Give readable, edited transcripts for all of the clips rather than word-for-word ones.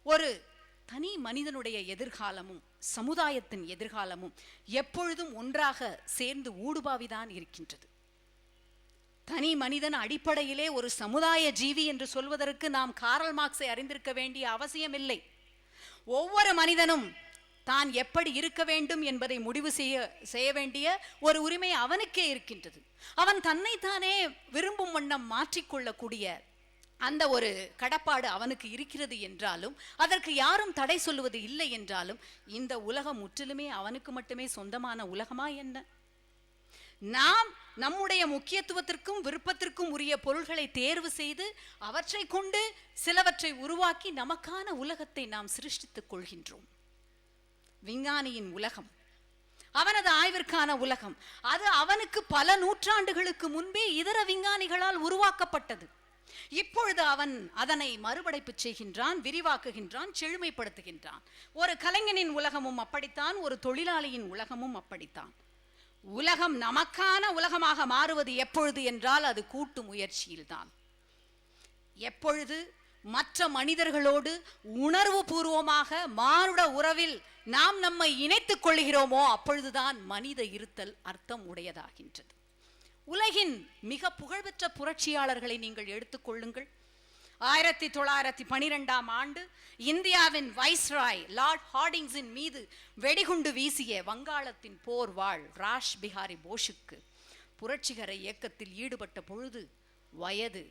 ஒரு தனி மனிதனுடைய எதிர்காலமும் சமுதாயத்தின் எதிர்காலமும் எப்பொழுதும் ஒன்றாக சேர்ந்து ஊடுபாவிதான் இருக்கின்றது. தனி மனிதன் அடிப்படையிலே ஒரு சமுதாய ஜீவி என்று சொல்வதற்கு நாம் காரல் மார்க்ஸை அறிந்திருக்க வேண்டிய அவசியமில்லை. ஒவ்வொரு மனிதனும் தான் எப்படி இருக்க வேண்டும் என்பதை முடிவு செய்ய வேண்டிய ஒரு உரிமை அவனுக்கே இருக்கின்றது. அவன் தன்னைத்தானே விரும்பும் வண்ணம் மாற்றிக்கொள்ளக்கூடிய அந்த ஒரு கடப்பாடு அவனுக்கு இருக்கிறது என்றாலும், அதற்கு யாரும் தடை சொல்லுவது இல்லை என்றாலும், இந்த உலகம் முற்றிலுமே அவனுக்கு மட்டுமே சொந்தமான உலகமா என்ன? நாம் நம்முடைய முக்கியத்துவத்திற்கும் விருப்பத்திற்கும் உரிய பொருள்களை தேர்வு செய்து அவற்றை கொண்டு சிலவற்றை உருவாக்கி நமக்கான உலகத்தை நாம் சிருஷ்டித்துக் கொள்கின்றோம். விஞ்ஞானியின் உலகம், அவனது ஆய்விற்கான உலகம், அது அவனுக்கு பல நூற்றாண்டுகளுக்கு முன்பே இதர விஞ்ஞானிகளால் உருவாக்கப்பட்டது. இப்பொழுது அவன் அதனை மறுபடைப்பு செய்கின்றான், விரிவாக்குகின்றான், செழுமைப்படுத்துகின்றான். ஒரு கலைஞனின் உலகமும் அப்படித்தான், ஒரு தொழிலாளியின் உலகமும் அப்படித்தான். உலகம் நமக்கான உலகமாக மாறுவது எப்பொழுது என்றால் அது கூட்டு முயற்சியில்தான். எப்பொழுது மற்ற மனிதர்களோடு உணர்வு பூர்வமாக மானுட உறவில் நாம் நம்மை இணைத்துக் கொள்கிறோமோ அப்பொழுதுதான் மனித இருத்தல் அர்த்தம் உடையதாகின்றது. உலகின் மிக புகழ்பெற்ற புரட்சியாளர்களை நீங்கள் எடுத்துக்கொள்ளுங்கள். 1912ஆம் ஆண்டு இந்தியாவின் வைஸ்ராய் லார்ட் ஹார்டிங்ஸின் மீது வெடிகுண்டு வீசிய வங்காளத்தின் போர்வாள் ராஷ் பிஹாரி போஷுக்கு புரட்சிகர இயக்கத்தில் ஈடுபட்ட பொழுது வயது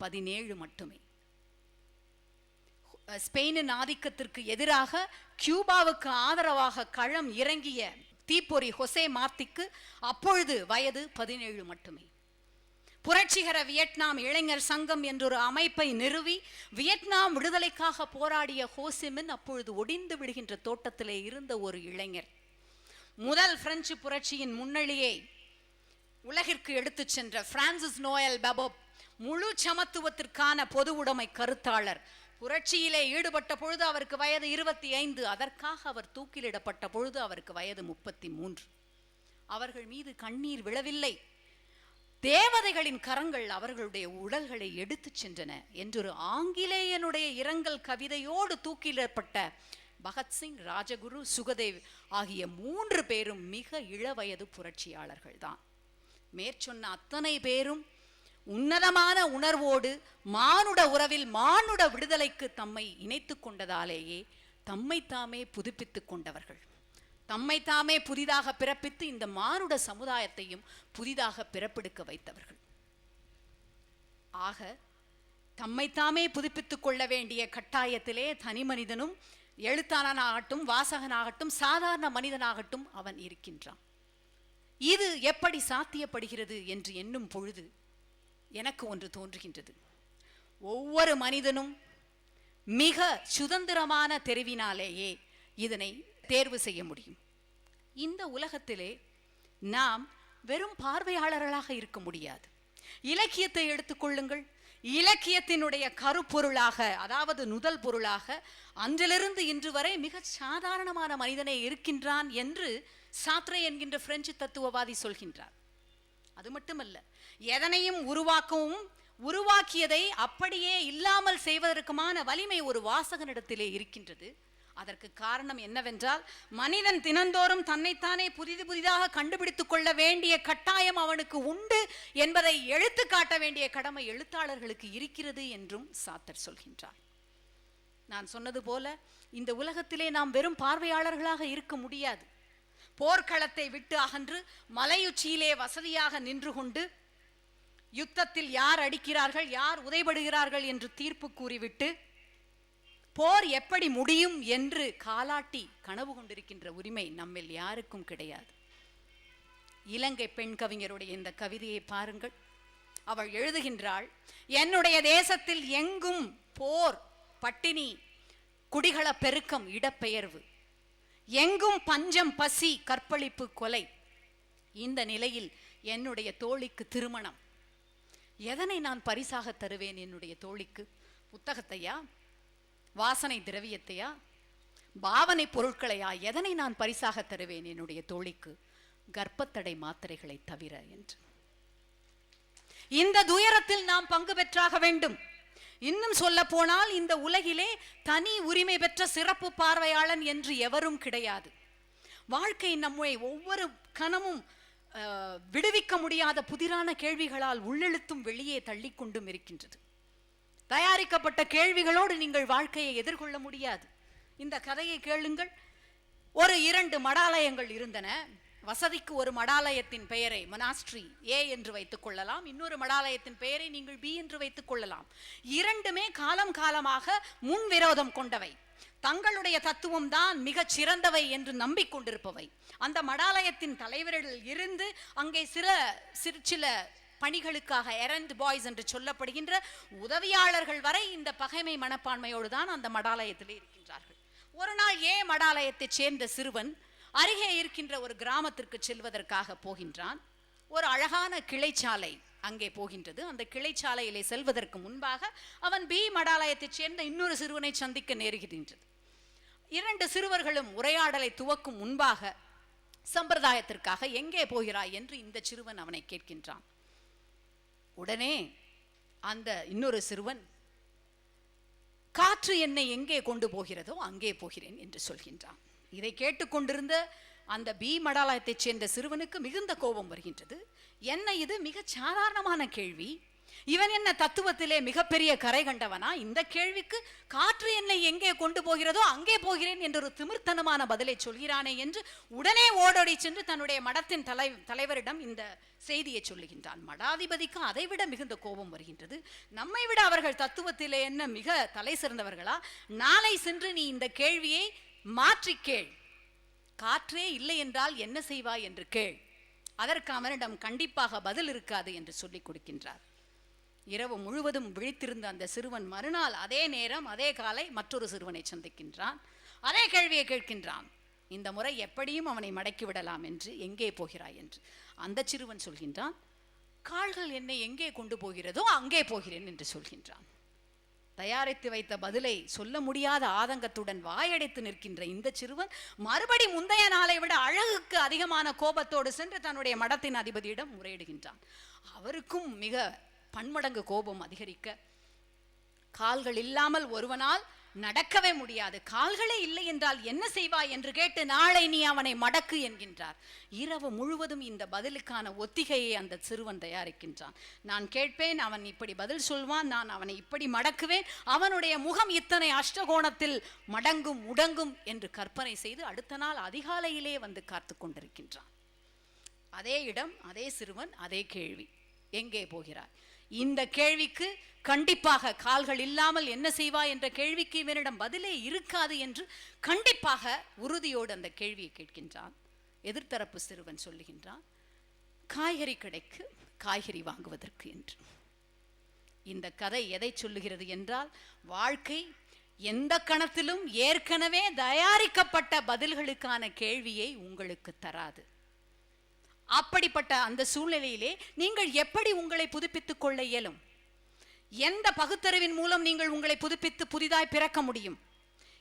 17 மட்டுமே. ஸ்பெயினின் ஆதிக்கத்திற்கு எதிராக கியூபாவுக்கு ஆதரவாக களம் இறங்கிய தீப்பொறி ஹொசே மார்த்திக்கு அப்பொழுது வயது 17 மட்டுமே. புரட்சிகர வியட்நாம் இளைஞர் சங்கம் என்றொரு அமைப்பை நிறுவி வியட்நாம் விடுதலைக்காக போராடிய ஹோசிமின் அப்பொழுது ஒடிந்து விடுகின்ற தோட்டத்திலே இருந்த ஒரு இளைஞர். முதல் பிரெஞ்சு புரட்சியின் முன்னணியை உலகிற்கு எடுத்துச் சென்ற பிரான்சிஸ் நோயல் பெபோப் முழு சமத்துவத்திற்கான பொது உடைமை கருத்தாளர். புரட்சியிலே ஈடுபட்ட பொழுது அவருக்கு வயது 25. அதற்காக அவர் தூக்கிலிடப்பட்ட பொழுது அவருக்கு வயது 33. அவர்கள் மீது கண்ணீர் விழவில்லை, தேவதைகளின் கரங்கள் அவர்களுடைய உடல்களை எடுத்துச் சென்றன என்றொரு ஆங்கிலேயனுடைய இரங்கல் கவிதையோடு தூக்கிலிடப்பட்ட பகத்சிங், ராஜகுரு, சுகதேவ் ஆகிய 3 பேரும் மிக இளவயது புரட்சியாளர்கள் தான். மேற்சொன்ன அத்தனை பேரும் உன்னதமான உணர்வோடு மானுட உறவில் மானுட விடுதலைக்கு தம்மை இணைத்து கொண்டதாலேயே தம்மை தாமே புதுப்பித்துக் கொண்டவர்கள். தம்மை தாமே புதிதாக பிறப்பித்து இந்த மானுட சமுதாயத்தையும் புதிதாக பிறப்பெடுக்க வைத்தவர்கள். ஆக தம்மைத்தாமே புதுப்பித்துக் கொள்ள வேண்டிய கட்டாயத்திலே தனி மனிதனும் எழுத்தாளனாகட்டும், வாசகனாகட்டும், சாதாரண மனிதனாகட்டும் அவன் இருக்கின்றான். இது எப்படி சாத்தியப்படுகிறது என்று எண்ணும் பொழுது எனக்கு ஒன்று தோன்றுகின்றது. ஒவ்வொரு மனிதனும் மிக சுதந்திரமான தெரிவினாலேயே இதனை தேர்வு செய்ய முடியும். இந்த உலகத்திலே நாம் வெறும் பார்வையாளர்களாக இருக்க முடியாது. இலக்கியத்தை எடுத்துக்கொள்ளுங்கள். இலக்கியத்தினுடைய கருப்பொருளாக, அதாவது முதல் பொருளாக அன்றிலிருந்து இன்று வரை மிக சாதாரணமான மனிதனே இருக்கின்றான் என்று சாத்ரே என்கின்ற பிரெஞ்சு தத்துவவாதி சொல்கின்றார். அது மட்டுமல்ல, எதனையும் உருவாக்கவும் உருவாக்கியதை அப்படியே இல்லாமல் செய்வதற்குமான வலிமை ஒரு வாசகனிடத்திலே இருக்கின்றது. அதற்கு காரணம் என்னவென்றால், மனிதன் தினந்தோறும் தன்னைத்தானே புதிதாக கண்டுபிடித்துக் கொள்ள வேண்டிய கட்டாயம் அவனுக்கு உண்டு என்பதை எடுத்து காட்ட வேண்டிய கடமை எழுத்தாளர்களுக்கு இருக்கிறது என்றும் சாத்தர் சொல்கின்றார். நான் சொன்னது போல இந்த உலகத்திலே நாம் வெறும் பார்வையாளர்களாக இருக்க முடியாது. போர்க்களத்தை விட்டு அகன்று மலையுச்சியிலே வசதியாக நின்று கொண்டு யுத்தத்தில் யார் அடிக்கிறார்கள், யார் உதைபடுகிறார்கள் என்று தீர்ப்பு கூறிவிட்டு போர் எப்படி முடியும் என்று காலாட்டி கனவு கொண்டிருக்கின்ற உரிமை நம்மில் யாருக்கும் கிடையாது. இலங்கை பெண் கவிஞருடைய இந்த கவிதையை பாருங்கள். அவள் எழுதுகின்றாள், என்னுடைய தேசத்தில் எங்கும் போர், பட்டினி, குடிகள பெருக்கம், இடப்பெயர்வு, எங்கும் பஞ்சம், பசி, கற்பழிப்பு, கொலை. இந்த நிலையில் என்னுடைய தோழிக்கு திருமணம். எதனை நான் பரிசாக தருவேன் என்னுடைய தோழிக்கு? புத்தகத்தையா, வாசனை திரவியத்தையா, பாவனை பொருட்களையா? எதனை நான் பரிசாக தருவேன் என்னுடைய தோழிக்கு? கர்ப்பத்தடை மாத்திரைகளை தவிர என்று. இந்த துயரத்தில் நாம் பங்கு பெற்றாக வேண்டும். இன்னும் சொல்ல போனால் இந்த உலகிலே தனி உரிமை பெற்ற சிறப்பு பார்வையாளன் என்று எவரும் கிடையாது. வாழ்க்கை நம்மை ஒவ்வொரு கணமும் விடுவிக்க முடியாத புதிரான கேள்விகளால் உள்ளெழுத்தும் வெளியே தள்ளிக்கொண்டும் இருக்கின்றது. தயாரிக்கப்பட்ட கேள்விகளோடு நீங்கள் வாழ்க்கையை எதிர்கொள்ள முடியாது. இந்த கதையை கேளுங்கள். ஒரு 2 மடாலயங்கள் இருந்தன. வசதிக்கு ஒரு மடாலயத்தின் பெயரை மொனாஸ்ட்ரி ஏ என்று வைத்துக் கொள்ளலாம், இன்னொரு மடாலயத்தின் பெயரை நீங்கள் பி என்று வைத்துக் கொள்ளலாம். இரண்டுமே காலம் காலமாக முன்விரோதம் கொண்டவை, தங்களுடைய தத்துவம் தான் மிகச் சிறந்தவை என்று நம்பிக்கொண்டிருப்பவை. அந்த மடாலயத்தின் தலைவர்கள் இருந்து அங்கே சில பணிகளுக்காக எரண்ட் பாய்ஸ் என்று சொல்லப்படுகின்ற உதவியாளர்கள் வரை இந்த பகைமை மனப்பான்மையோடு தான் அந்த மடாலயத்திலே இருக்கின்றார்கள். ஒரு நாள் ஏ மடாலயத்தைச் சேர்ந்த சிறுவன் அருகே இருக்கின்ற ஒரு கிராமத்திற்கு செல்வதற்காக போகின்றான். ஒரு அழகான கிளைச்சாலை அங்கே போகின்றது. அந்த கிளைச்சாலையிலே செல்வதற்கு முன்பாக அவன் பி மடாலயத்தைச் சேர்ந்த இன்னொரு சிறுவனை சந்திக்க நேருகின்றது. 2 சிறுவர்களும் உரையாடலை துவக்கும் முன்பாக சம்பிரதாயத்திற்காக எங்கே போகிறாய் என்று இந்த சிறுவன் அவனை கேட்கின்றான். உடனே அந்த இன்னொரு சிறுவன், காற்று என்னை எங்கே கொண்டு போகிறதோ அங்கே போகிறேன் என்று சொல்கின்றான். இதை கேட்டுக்கொண்டிருந்த அந்த பி மடாலயத்தைச் சேர்ந்த சிறுவனுக்கு மிகுந்த கோபம் வருகின்றது. என்ன இது மிகச் சாதாரணமான கேள்வி, இவன் என்ன தத்துவத்திலே மிகப்பெரிய கரை கண்டவனா? இந்த கேள்விக்கு காற்று என்னை எங்கே கொண்டு போகிறதோ அங்கே போகிறேன் என்ற ஒரு திமிர்த்தனமான பதிலை சொல்கிறானே என்று உடனே ஓடோடி சென்று தன்னுடைய மடத்தின் தலைவரிடம் இந்த செய்தியை சொல்லுகின்றான். மடாதிபதிக்கு அதைவிட மிகுந்த கோபம் வருகின்றது. நம்மை விட அவர்கள் தத்துவத்திலே என்ன மிக தலை சிறந்தவர்களா? நாளை சென்று நீ இந்த கேள்வியை மாற்றி கேள், காற்றே இல்லை என்றால் என்ன செய்வாய் என்று கேள், அதற்கு அவனிடம் கண்டிப்பாக பதில் இருக்காது என்று சொல்லிக் கொடுக்கின்றார். இரவு முழுவதும் விழித்திருந்த அந்த சிறுவன் மறுநாள் அதே நேரம் அதே காலை மற்றொரு சிறுவனை சந்திக்கின்றான். அதே கேள்வியை கேட்கின்றான். இந்த முறை எப்படியும் அவனை மடக்கி விடலாம் என்று. எங்கே போகிறாய் என்று. அந்த சிறுவன் சொல்கின்றான், கால்கள் என்னை எங்கே கொண்டு போகிறதோ அங்கே போகிறேன் என்று சொல்கின்றான். தயாரித்து வைத்த பதிலை சொல்ல முடியாத ஆதங்கத்துடன் வாயடைத்து நிற்கின்ற இந்த சிறுவன் மறுபடி முந்தைய நாளை விட அழகுக்கு அதிகமான கோபத்தோடு சென்று தன்னுடைய மடத்தின் அதிபதியிடம் முறையிடுகின்றான். அவருக்கும் மிக பன்மடங்கு கோபம் அதிகரிக்க, கால்கள் இல்லாமல் ஒருவனால் நடக்கவே முடியாது, கால்களே இல்லை என்றால் என்ன செய்வாய் என்று கேட்டு நாளை நீ அவனை மடக்கு என்கின்றார். இரவு முழுவதும் இந்த பதிலுக்கான ஒத்திகையை அந்த சிறுவன் தயாரிக்கின்றான். நான் கேட்பேன், அவன் இப்படி பதில் சொல்வான், நான் அவனை இப்படி மடக்குவேன், அவனுடைய முகம் இத்தனை அஷ்டகோணத்தில் மடங்கும் முடங்கும் என்று கற்பனை செய்து அடுத்த நாள் அதிகாலையிலே வந்து காத்து கொண்டிருக்கின்றான். அதே இடம், அதே சிறுவன், அதே கேள்வி, எங்கே போகிறாய்? இந்த கேள்விக்கு கண்டிப்பாக கால்கள் இல்லாமல் என்ன செய்வாய் என்ற கேள்விக்கு இவனிடம் பதிலே இருக்காது என்று கண்டிப்பாக உறுதியோடு அந்த கேள்வியை கேட்கின்றான். எதிர்த்தரப்பு சிறுவன் சொல்லுகின்றான், காய்கறி கடைக்கு காய்கறி வாங்குவதற்கு என்று. இந்த கதை எதை சொல்லுகிறது என்றால், வாழ்க்கை எந்த கணத்திலும் ஏற்கனவே தயாரிக்கப்பட்ட பதில்களுக்கான கேள்வியை உங்களுக்கு தராது. அப்படிப்பட்ட அந்த சூழ்நிலையிலே நீங்கள் எப்படி உங்களை புதுப்பித்துக் கொள்ள இயலும்? எந்த பகுத்தறிவின் மூலம் நீங்கள் உங்களை புதுப்பித்து புதிதாய் பிறக்க முடியும்?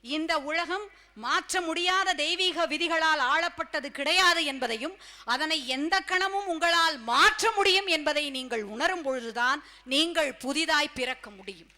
இந்த உலகம் மாற்ற முடியாத தெய்வீக விதிகளால் ஆளப்பட்டது கிடையாது என்பதையும், அதனை எந்த கணமும் உங்களால் மாற்ற முடியும் என்பதை நீங்கள் உணரும் பொழுதுதான் நீங்கள் புதிதாய் பிறக்க முடியும்.